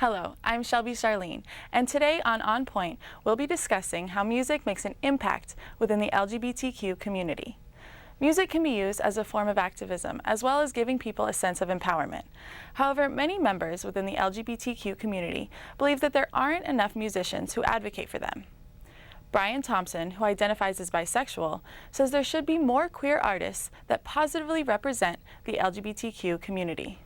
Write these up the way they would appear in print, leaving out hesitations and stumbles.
Hello, I'm Shelby Charlene, and today on Point, we'll be discussing how music makes an impact within the LGBTQ community. Music can be used as a form of activism, as well as giving people a sense of empowerment. However, many members within the LGBTQ community believe that there aren't enough musicians who advocate for them. Brian Thompson, who identifies as bisexual, says there should be more queer artists that positively represent the LGBTQ community.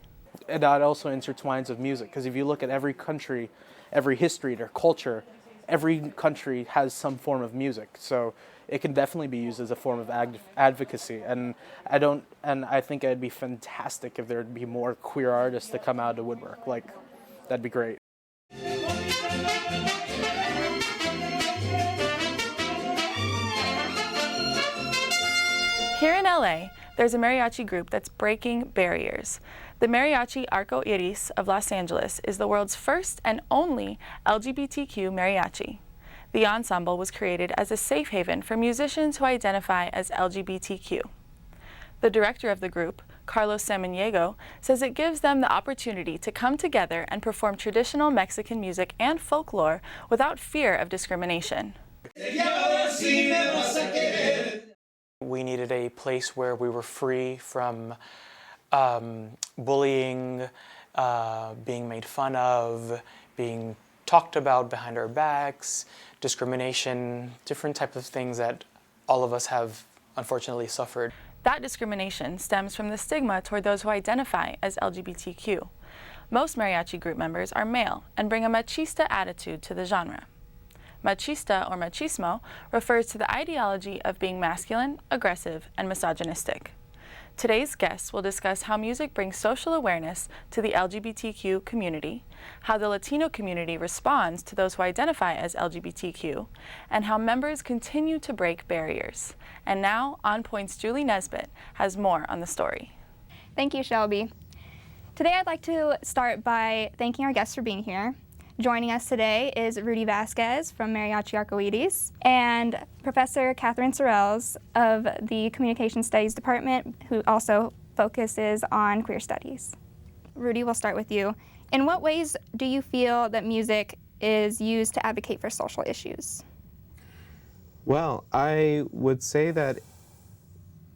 And that also intertwines with music, because if you look at every country, every history, their culture, every country has some form of music. So it can definitely be used as a form of advocacy. And I think it'd be fantastic if there'd be more queer artists to come out of the woodwork. Like, that'd be great. Here in LA, there's a mariachi group that's breaking barriers. The Mariachi Arco Iris of Los Angeles is the world's first and only LGBTQ mariachi. The ensemble was created as a safe haven for musicians who identify as LGBTQ. The director of the group, Carlos Samaniego, says it gives them the opportunity to come together and perform traditional Mexican music and folklore without fear of discrimination. We needed a place where we were free from bullying, being made fun of, being talked about behind our backs, discrimination, different types of things that all of us have unfortunately suffered. That discrimination stems from the stigma toward those who identify as LGBTQ. Most mariachi group members are male and bring a machista attitude to the genre. Machista, or machismo, refers to the ideology of being masculine, aggressive, and misogynistic. Today's guests will discuss how music brings social awareness to the LGBTQ community, how the Latino community responds to those who identify as LGBTQ, and how members continue to break barriers. And now, On Point's Julie Nesbitt has more on the story. Thank you, Shelby. Today I'd like to start by thanking our guests for being here. Joining us today is Rudy Vaszuez from Mariachi Arco Iris and Professor Kathryn Sorrells of the Communication Studies Department, who also focuses on queer studies. Rudy, we'll start with you. In what ways do you feel that music is used to advocate for social issues? Well, I would say that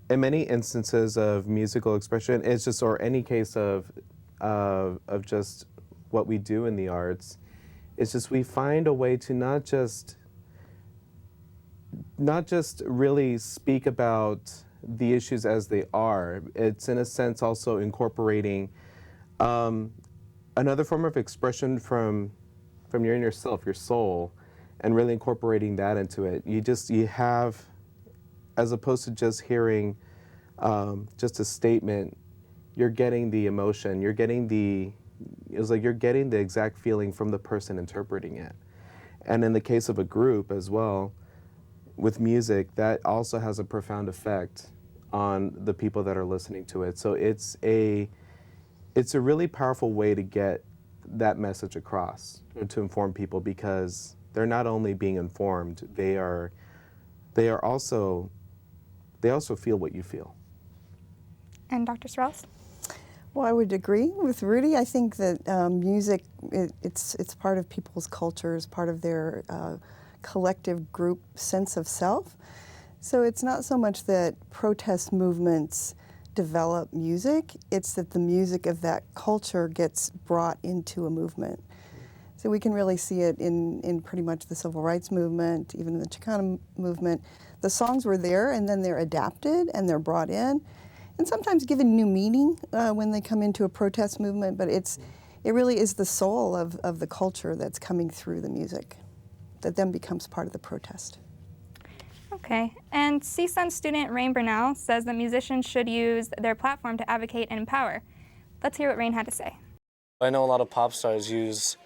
in many instances of musical expression, it's just, or any case of just what we do in the arts, it's just we find a way to not just really speak about the issues as they are. It's in a sense also incorporating another form of expression from your inner self, your soul, and really incorporating that into it. You have, as opposed to just hearing just a statement, you're getting the emotion, you're getting the exact feeling from the person interpreting it. And in the case of a group as well, with music, that also has a profound effect on the people that are listening to it. So it's a really powerful way to get that message across, to inform people, because they're not only being informed, they also feel what you feel. And Dr. Sorrells? Well, I would agree with Rudy. I think that music, it's part of people's cultures, part of their collective group sense of self. So it's not so much that protest movements develop music, it's that the music of that culture gets brought into a movement. So we can really see it in pretty much the civil rights movement, even in the Chicano movement. The songs were there and then they're adapted and they're brought in, and sometimes given new meaning when they come into a protest movement, but it really is the soul of the culture that's coming through the music that then becomes part of the protest. Okay, and CSUN student Rain Burnell says that musicians should use their platform to advocate and empower. Let's hear what Rain had to say. I know a lot of pop stars use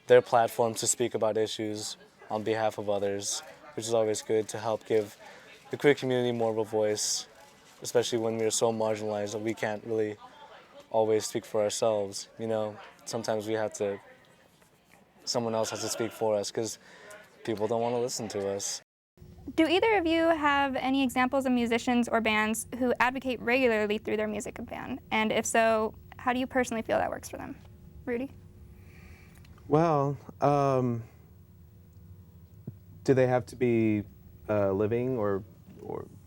their platform to speak about issues on behalf of others, which is always good to help give the queer community more of a voice, especially when we're so marginalized that we can't really always speak for ourselves. You know, sometimes someone else has to speak for us because people don't want to listen to us. Do either of you have any examples of musicians or bands who advocate regularly through their music band? And if so, how do you personally feel that works for them? Rudy? Well, do they have to be living or?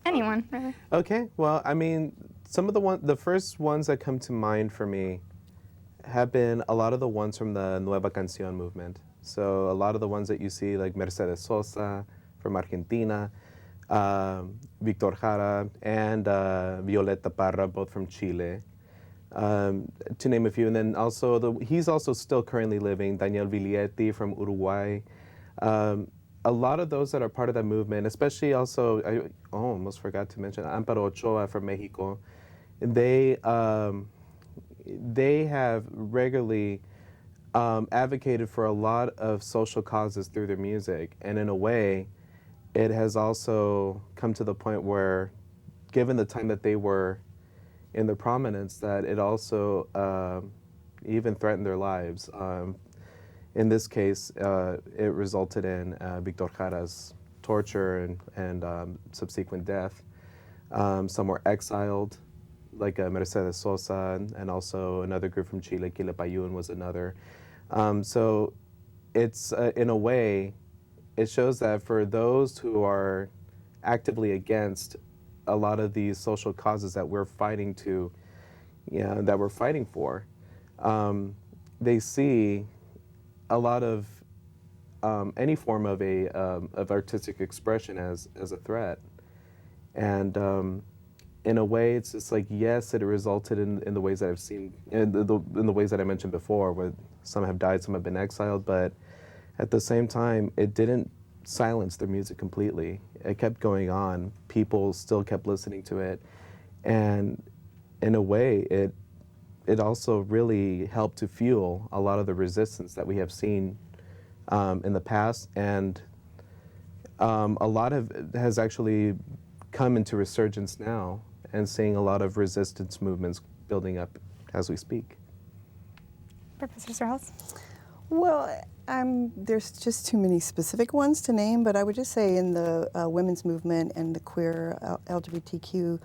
Anyone, really. Okay. Well, I mean, some of the first ones that come to mind for me have been a lot of the ones from the Nueva Canción movement. So a lot of the ones that you see, like Mercedes Sosa from Argentina, Victor Jara, and Violeta Parra, both from Chile, to name a few. And then also, he's also still currently living, Daniel Viglietti from Uruguay. A lot of those that are part of that movement, especially also, I almost forgot to mention, Amparo Ochoa from Mexico, they have regularly advocated for a lot of social causes through their music. And in a way, it has also come to the point where, given the time that they were in their prominence, that it also even threatened their lives. In this case, it resulted in Victor Jara's torture and subsequent death. Some were exiled, like Mercedes Sosa, and also another group from Chile, Quilapayún was another. So it's, in a way, it shows that for those who are actively against a lot of these social causes that we're fighting for, they see a lot of any form of of artistic expression as a threat. And in a way, it's just like, yes, it resulted in the ways that I've seen, in the ways that I mentioned before, where some have died, some have been exiled, but at the same time, it didn't silence their music completely. It kept going on. People still kept listening to it. And in a way, it also really helped to fuel a lot of the resistance that we have seen in the past. And a lot has actually come into resurgence now, and seeing a lot of resistance movements building up as we speak. Professor Sorrells? Well, there's just too many specific ones to name, but I would just say in the women's movement and the queer LGBTQ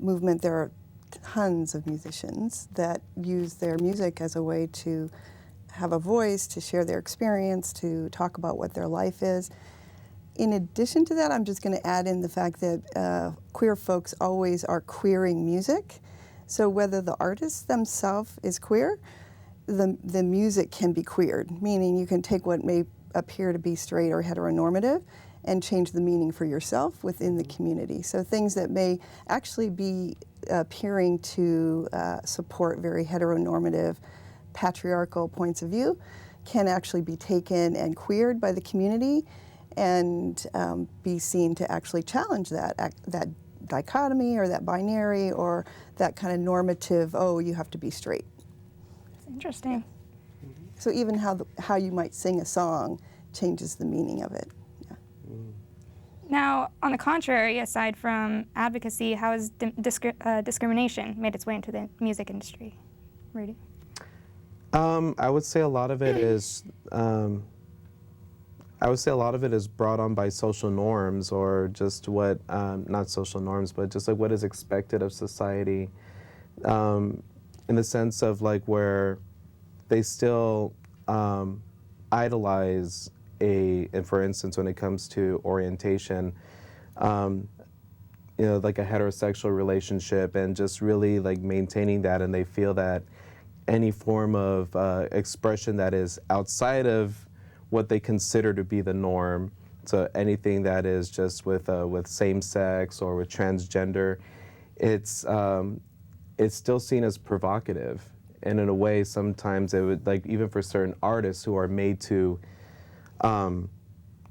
movement, there are tons of musicians that use their music as a way to have a voice, to share their experience, to talk about what their life is. In addition to that, I'm just going to add in the fact that queer folks always are queering music. So whether the artist themselves is queer, the music can be queered, meaning you can take what may appear to be straight or heteronormative and change the meaning for yourself within the community. So things that may actually be appearing to support very heteronormative, patriarchal points of view can actually be taken and queered by the community and be seen to actually challenge that dichotomy or that binary or that kind of normative, oh, you have to be straight. Interesting. So even how you might sing a song changes the meaning of it. Yeah. Now, on the contrary, aside from advocacy, how has discrimination made its way into the music industry? Rudy? I would say a lot of it is brought on by social norms, or just what, not social norms, but just like what is expected of society, in the sense of like where they still idolize and for instance, when it comes to orientation, like a heterosexual relationship, and just really like maintaining that, and they feel that any form of expression that is outside of what they consider to be the norm, so anything that is just with same sex or with transgender, it's still seen as provocative. And in a way, sometimes it would, like, even for certain artists who are made to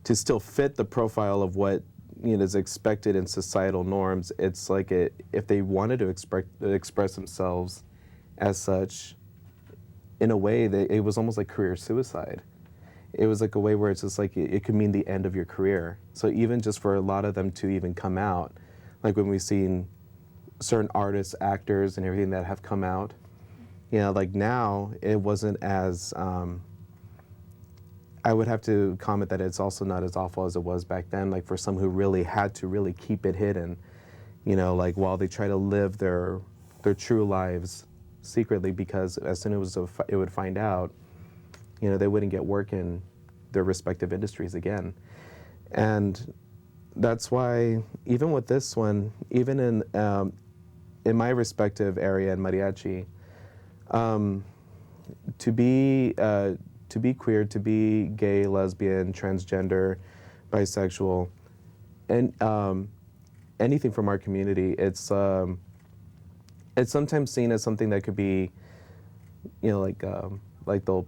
still fit the profile of what is expected in societal norms, it's like if they wanted to express themselves as such, in a way, it was almost like career suicide. It was like a way where it's just like it could mean the end of your career. So even just for a lot of them to even come out, like when we've seen certain artists, actors, and everything that have come out, like now it wasn't as, I would have to comment that it's also not as awful as it was back then, like for some who really had to really keep it hidden, like while they try to live their true lives secretly, because as soon as it would find out, they wouldn't get work in their respective industries again. And that's why, even with this one, even in my respective area in mariachi, to be queer, to be gay, lesbian, transgender, bisexual, and anything from our community, it's sometimes seen as something that could be, like they'll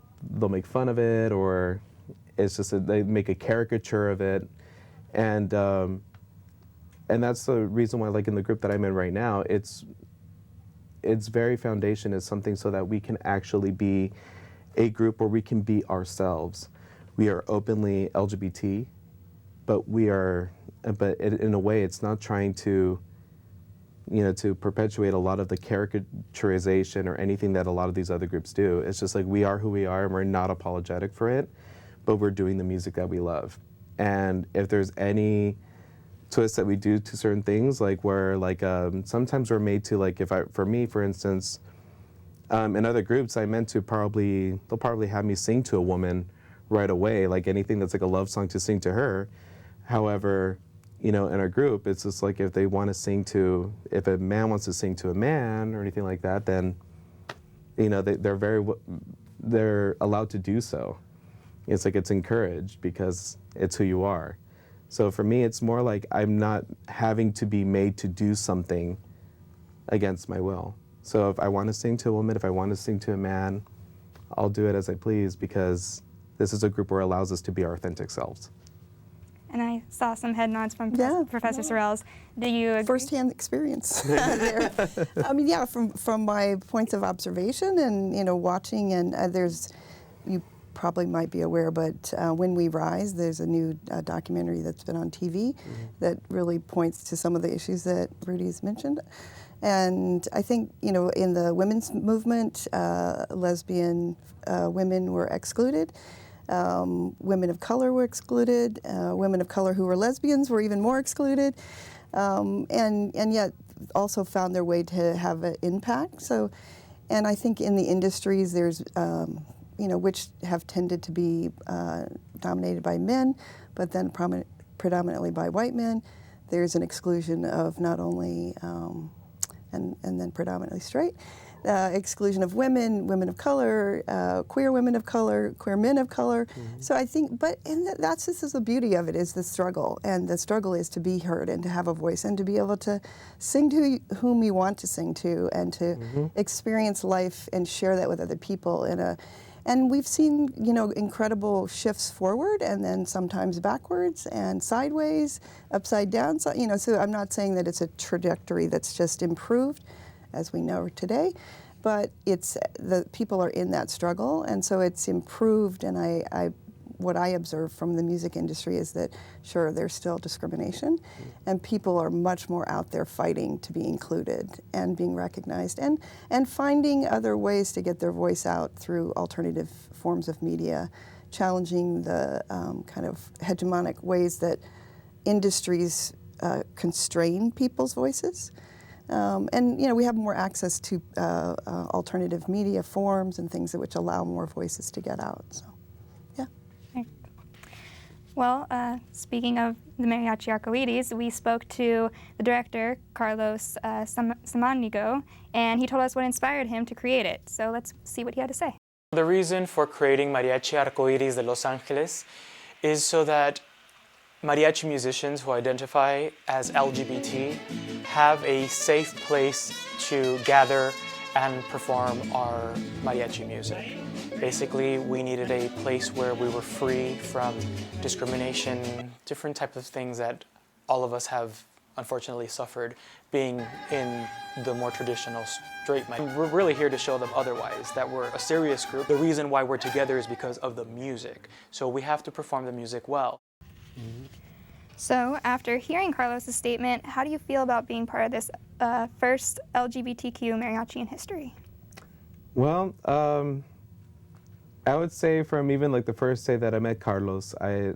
make fun of it, or it's just they make a caricature of it, and that's the reason why, like in the group that I'm in right now, its very foundation is something so that we can actually be a group where we can be ourselves. We are openly LGBT, but in a way, it's not trying to, to perpetuate a lot of the caricaturization or anything that a lot of these other groups do. It's just like, we are who we are, and we're not apologetic for it, but we're doing the music that we love. And if there's any twist that we do to certain things, like where sometimes we're made to, like, for me, for instance, in other groups, I meant to they'll probably have me sing to a woman right away, like anything that's like a love song to sing to her. However, in our group, it's just like if a man wants to sing to a man or anything like that, then, they're allowed to do so. It's like it's encouraged because it's who you are. So for me, it's more like I'm not having to be made to do something against my will. So if I want to sing to a woman, if I want to sing to a man, I'll do it as I please, because this is a group where it allows us to be our authentic selves. And I saw some head nods from Professor Sorrells. Do you agree? First-hand experience there. I mean, yeah, from my points of observation and, watching, and you probably might be aware, but When We Rise, there's a new documentary that's been on TV that really points to some of the issues that Rudy's mentioned. And I think, in the women's movement, lesbian women were excluded. Women of color were excluded. Women of color who were lesbians were even more excluded, and yet also found their way to have an impact. So, and I think in the industries there's, which have tended to be dominated by men, but then predominantly by white men, there's an exclusion of not only, and then predominantly straight, exclusion of women, women of color, queer women of color, queer men of color. So I think, this is the beauty of it, is the struggle. And the struggle is to be heard and to have a voice and to be able to sing to whom you want to sing to, and to experience life and share that with other people and we've seen, incredible shifts forward and then sometimes backwards and sideways, upside down. So, so I'm not saying that it's a trajectory that's just improved, as we know today, but the people are in that struggle, and so it's improved. And what I observe from the music industry is that, sure, there's still discrimination, and people are much more out there fighting to be included and being recognized, and finding other ways to get their voice out through alternative forms of media, challenging the kind of hegemonic ways that industries constrain people's voices. And we have more access to alternative media forms and things which allow more voices to get out. So, yeah. Okay. Well, speaking of the Mariachi Arcoides, we spoke to the director, Carlos Samanigo, and he told us what inspired him to create it. So let's see what he had to say. The reason for creating Mariachi Arcoides de Los Angeles is so that mariachi musicians who identify as LGBT have a safe place to gather and perform our mariachi music. Basically, we needed a place where we were free from discrimination, different types of things that all of us have unfortunately suffered being in the more traditional straight mariachi. We're really here to show them otherwise, that we're a serious group. The reason why we're together is because of the music. So we have to perform the music well. So, after hearing Carlos's statement, how do you feel about being part of this first LGBTQ mariachi in history? Well, I would say from even like the first day that I met Carlos, I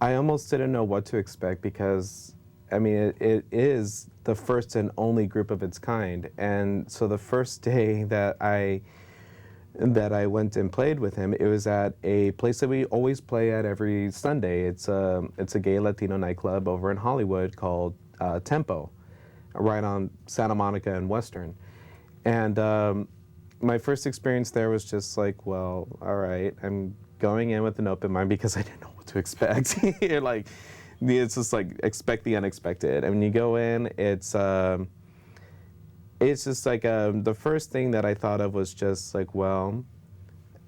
almost didn't know what to expect, because, I mean, it is the first and only group of its kind. And so the first day that I that I went and played with him, it was at a place that we always play at every Sunday. It's a gay Latino nightclub over in Hollywood called Tempo, right on Santa Monica and Western. And my first experience there was just like, well, all right, I'm going in with an open mind because I didn't know what to expect. You're like, it's just like expect the unexpected. And when you go in, it's just like the first thing that I thought of was just like, well,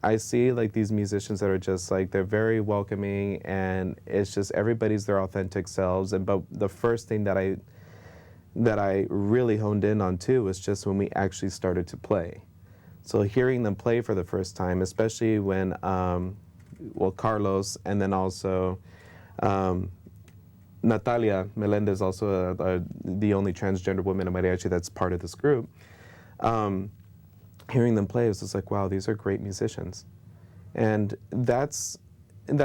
I see like these musicians that are just like, they're very welcoming, and it's just everybody's their authentic selves. And but the first thing that I really honed in on too was just when we actually started to play. So hearing them play for the first time, especially when, well, Carlos, and then also Natalia Melendez, also the only transgender woman in mariachi that's part of this group. Hearing them play, it was just like, wow, these are great musicians. And that's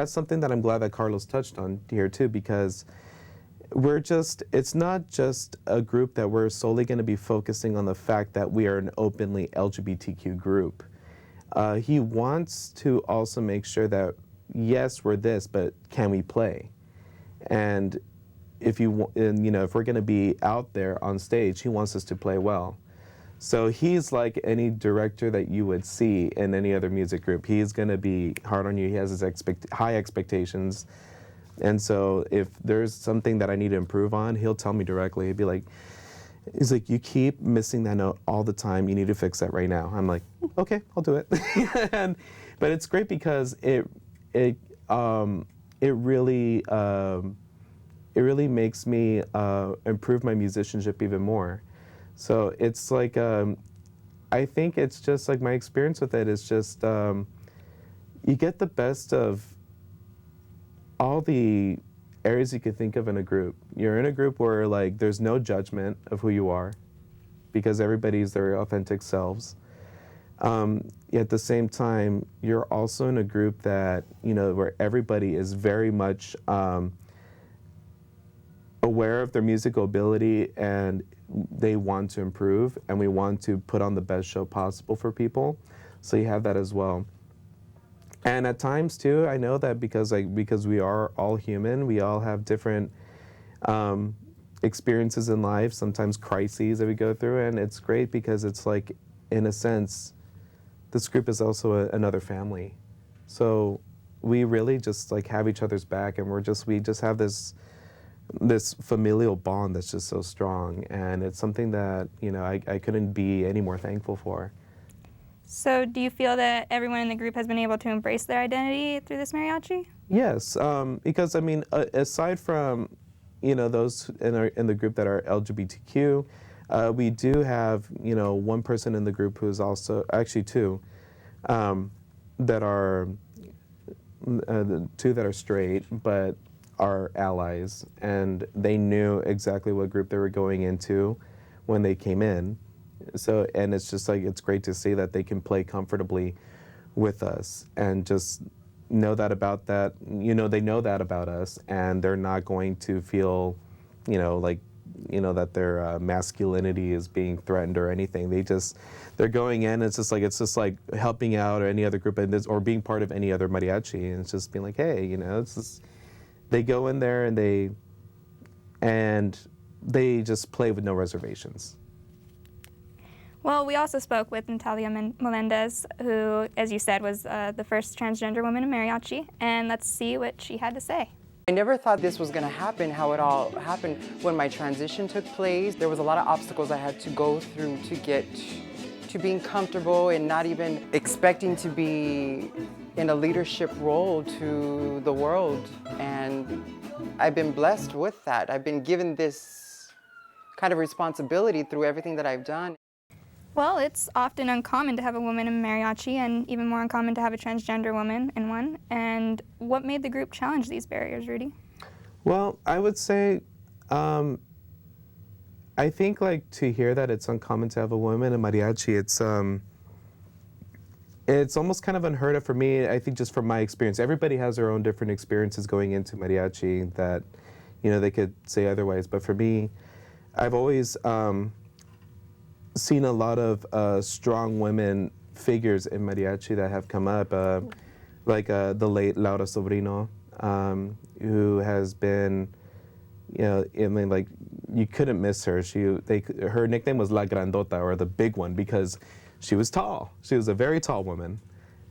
something that I'm glad that Carlos touched on here too, because it's not just a group that we're solely going to be focusing on the fact that we are an openly LGBTQ group. He wants to also make sure that, yes, we're this, but can we play? And if if we're going to be out there on stage, he wants us to play well. So he's like any director that you would see in any other music group. He's going to be hard on you. He has his high expectations. And so if there's something that I need to improve on, he'll tell me directly. He'd be like, he's like, you keep missing that note all the time. You need to fix that right now. I'm like, okay, I'll do it. But it's great because it really makes me improve my musicianship even more. So it's like, I think it's just like my experience with it is just, you get the best of all the areas you could think of in a group. You're in a group where like there's no judgment of who you are because everybody's their authentic selves. At the same time, you're also in a group that, where everybody is very much aware of their musical ability and they want to improve, and we want to put on the best show possible for people. So you have that as well. And at times too, I know that because we are all human, we all have different experiences in life, sometimes crises that we go through, and it's great because it's like, in a sense, this group is also another family. So we really just like have each other's back, and we just have this familial bond that's just so strong, and it's something that I couldn't be any more thankful for. So do you feel that everyone in the group has been able to embrace their identity through this mariachi? Yes, because I mean, aside from those in the group that are LGBTQ, we do have one person in the group who is also, actually two, that are two that are straight but are allies, and they knew exactly what group they were going into when they came in. So, and it's just like, it's great to see that they can play comfortably with us and just know that about that, they know that about us, and they're not going to feel, that their masculinity is being threatened or anything. They're going in, it's just like helping out or any other group in this, or being part of any other mariachi, and it's just being like, hey, it's just, they go in there and they just play with no reservations. Well, we also spoke with Natalia Melendez, who, as you said, was the first transgender woman in mariachi, and let's see what she had to say. I never thought this was going to happen, how it all happened. When my transition took place, there was a lot of obstacles I had to go through to get to being comfortable and not even expecting to be in a leadership role to the world. And I've been blessed with that. I've been given this kind of responsibility through everything that I've done. Well, it's often uncommon to have a woman in mariachi, and even more uncommon to have a transgender woman in one. And what made the group challenge these barriers, Rudy? Well, I would say, I think like to hear that it's uncommon to have a woman in mariachi, it's almost kind of unheard of for me. I think just from my experience, everybody has their own different experiences going into mariachi that, they could say otherwise. But for me, I've always seen a lot of strong women figures in mariachi that have come up, like the late Laura Sobrino, who has been, I mean, like, you couldn't miss her. Her nickname was La Grandota, or the big one, because she was tall. She was a very tall woman.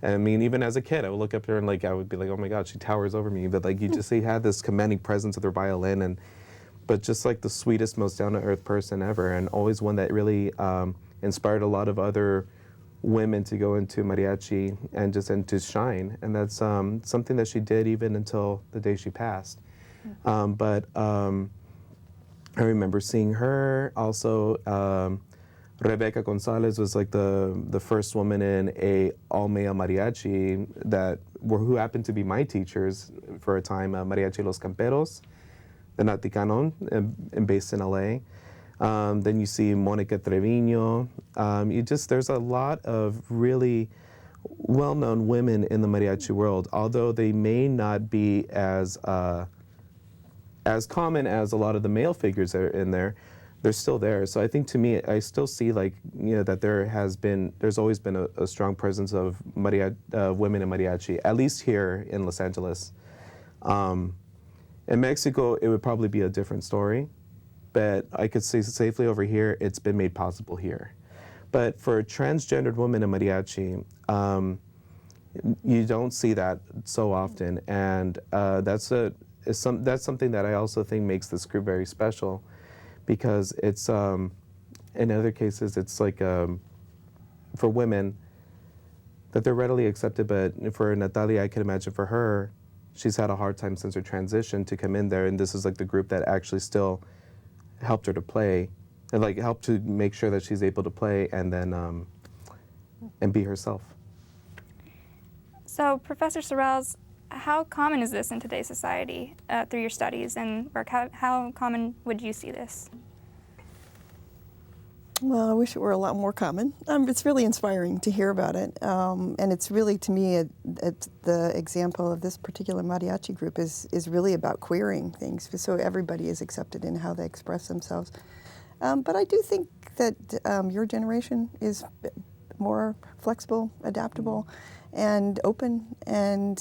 I mean, even as a kid, I would look up at her and I would be like, oh my God, she towers over me. But you just see, had this commanding presence with her violin, but just like the sweetest, most down-to-earth person ever, and always one that really inspired a lot of other women to go into mariachi and to shine. And that's something that she did even until the day she passed. I remember seeing her. Also, Rebecca Gonzalez was like the first woman in a all-male mariachi who happened to be my teachers for a time, Mariachi Los Camperos, the Naticanon, and based in LA. Then you see Monica Trevino. There's a lot of really well-known women in the mariachi world, although they may not be as common as a lot of the male figures that are in there. They're still there. So I think, to me, I still see that there's always been a strong presence of women in mariachi, at least here in Los Angeles. In Mexico, it would probably be a different story, but I could say safely over here, it's been made possible here. But for a transgendered woman in mariachi, you don't see that so often, and that's something that I also think makes this group very special, because it's in other cases it's like for women that they're readily accepted, but for Natalia, I can imagine for her, she's had a hard time since her transition to come in there, and this is like the group that actually still helped her to play, and helped to make sure that she's able to play and then and be herself. So, Professor Sorrells, how common is this in today's society through your studies and work? How common would you see this? Well, I wish it were a lot more common. It's really inspiring to hear about it. And it's really, to me, the example of this particular mariachi group is really about queering things, so everybody is accepted in how they express themselves. But I do think that your generation is more flexible, adaptable, and open, and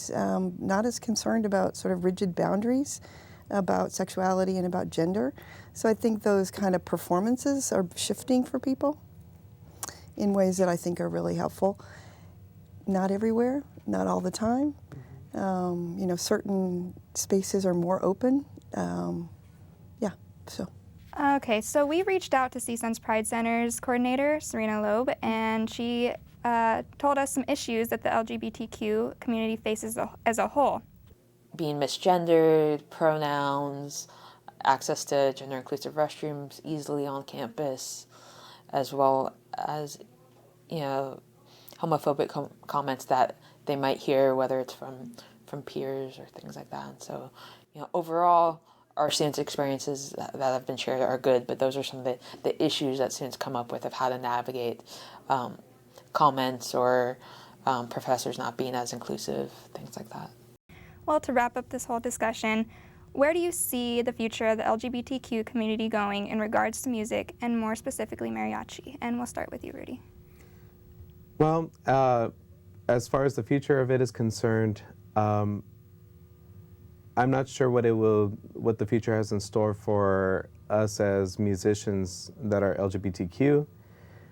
not as concerned about sort of rigid boundaries about sexuality and about gender. So I think those kind of performances are shifting for people in ways that I think are really helpful. Not everywhere, not all the time. Certain spaces are more open. Okay, so we reached out to CSUN's Pride Center's coordinator, Serena Loeb, and she told us some issues that the LGBTQ community faces as a whole. Being misgendered, pronouns, access to gender-inclusive restrooms easily on campus, as well as, homophobic comments that they might hear, whether it's from peers or things like that. And so, overall, our students' experiences that have been shared are good, but those are some of the issues that students come up with of how to navigate comments or professors not being as inclusive, things like that. Well, to wrap up this whole discussion, where do you see the future of the LGBTQ community going in regards to music, and more specifically mariachi? And we'll start with you, Rudy. Well, as far as the future of it is concerned, I'm not sure what the future has in store for us as musicians that are LGBTQ.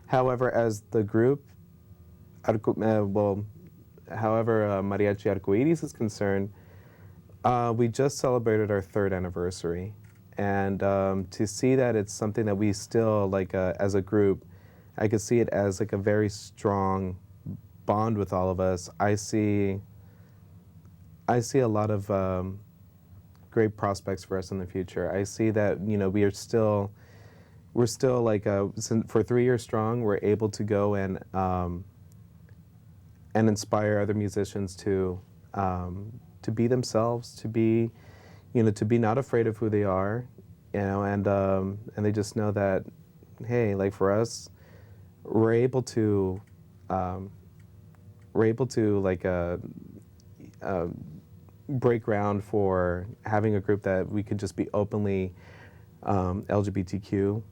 However, as the group, Mariachi Arcoiris is concerned, we just celebrated our 3rd anniversary. And to see that it's something that we still, as a group, I could see it as a very strong bond with all of us. I see a lot of great prospects for us in the future. I see that, we're still for 3 years strong, we're able to go and inspire other musicians to be themselves, to be not afraid of who they are, and they just know that, hey, for us, we're able to break ground for having a group that we could just be openly LGBTQ,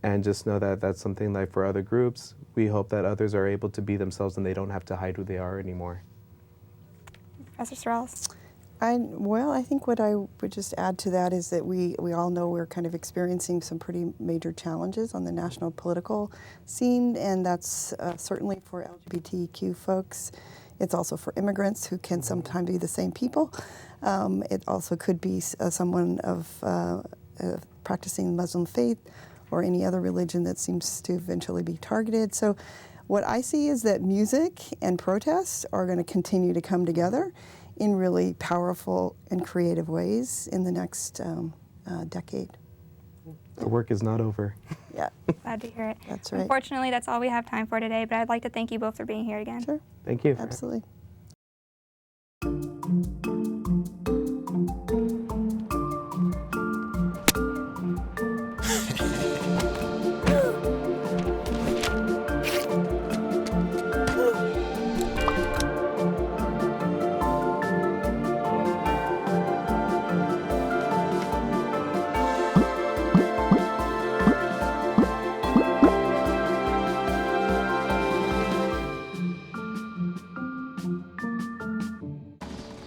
And just know that that's something like for other groups, we hope that others are able to be themselves and they don't have to hide who they are anymore. Professor Sorrells. Well, I think what I would just add to that is that we all know we're kind of experiencing some pretty major challenges on the national political scene, and that's certainly for LGBTQ folks. It's also for immigrants who can sometimes be the same people. It also could be someone of practicing Muslim faith or any other religion that seems to eventually be targeted. So what I see is that music and protest are going to continue to come together in really powerful and creative ways in the next decade. The work is not over. Yeah. Glad to hear it. That's right. Unfortunately, that's all we have time for today, but I'd like to thank you both for being here again. Sure. Thank you. Absolutely.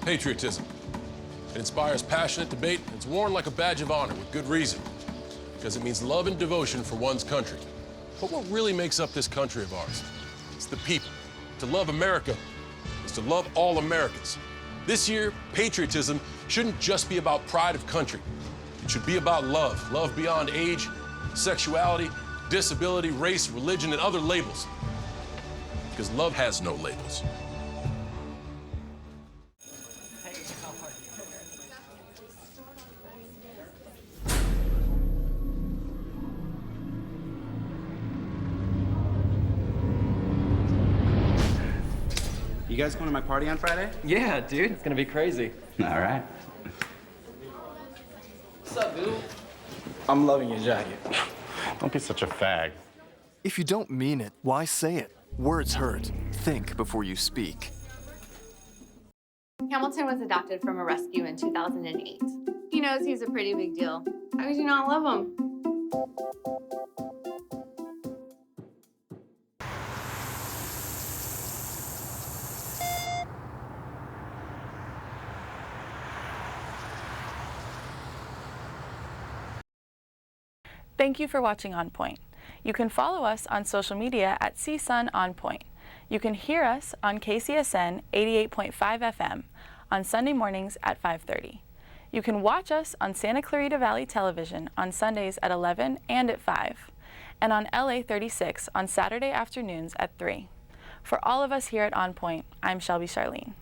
Patriotism. It inspires passionate debate, and it's worn like a badge of honor with good reason, because it means love and devotion for one's country. But what really makes up this country of ours? It's the people. To love America is to love all Americans. This year, patriotism shouldn't just be about pride of country. It should be about love, love beyond age, sexuality, disability, race, religion, and other labels. Because love has no labels. You guys going to my party on Friday? Yeah, dude, it's gonna be crazy. All right. What's up, dude? I'm loving your jacket. Don't be such a fag. If you don't mean it, why say it? Words hurt. Think before you speak. Hamilton was adopted from a rescue in 2008. He knows he's a pretty big deal. How could you not love him? Thank you for watching On Point. You can follow us on social media at CSUN On Point. You can hear us on KCSN 88.5 FM on Sunday mornings at 5:30. You can watch us on Santa Clarita Valley Television on Sundays at 11 and at 5, and on LA 36 on Saturday afternoons at 3. For all of us here at On Point, I'm Shelby Charlene.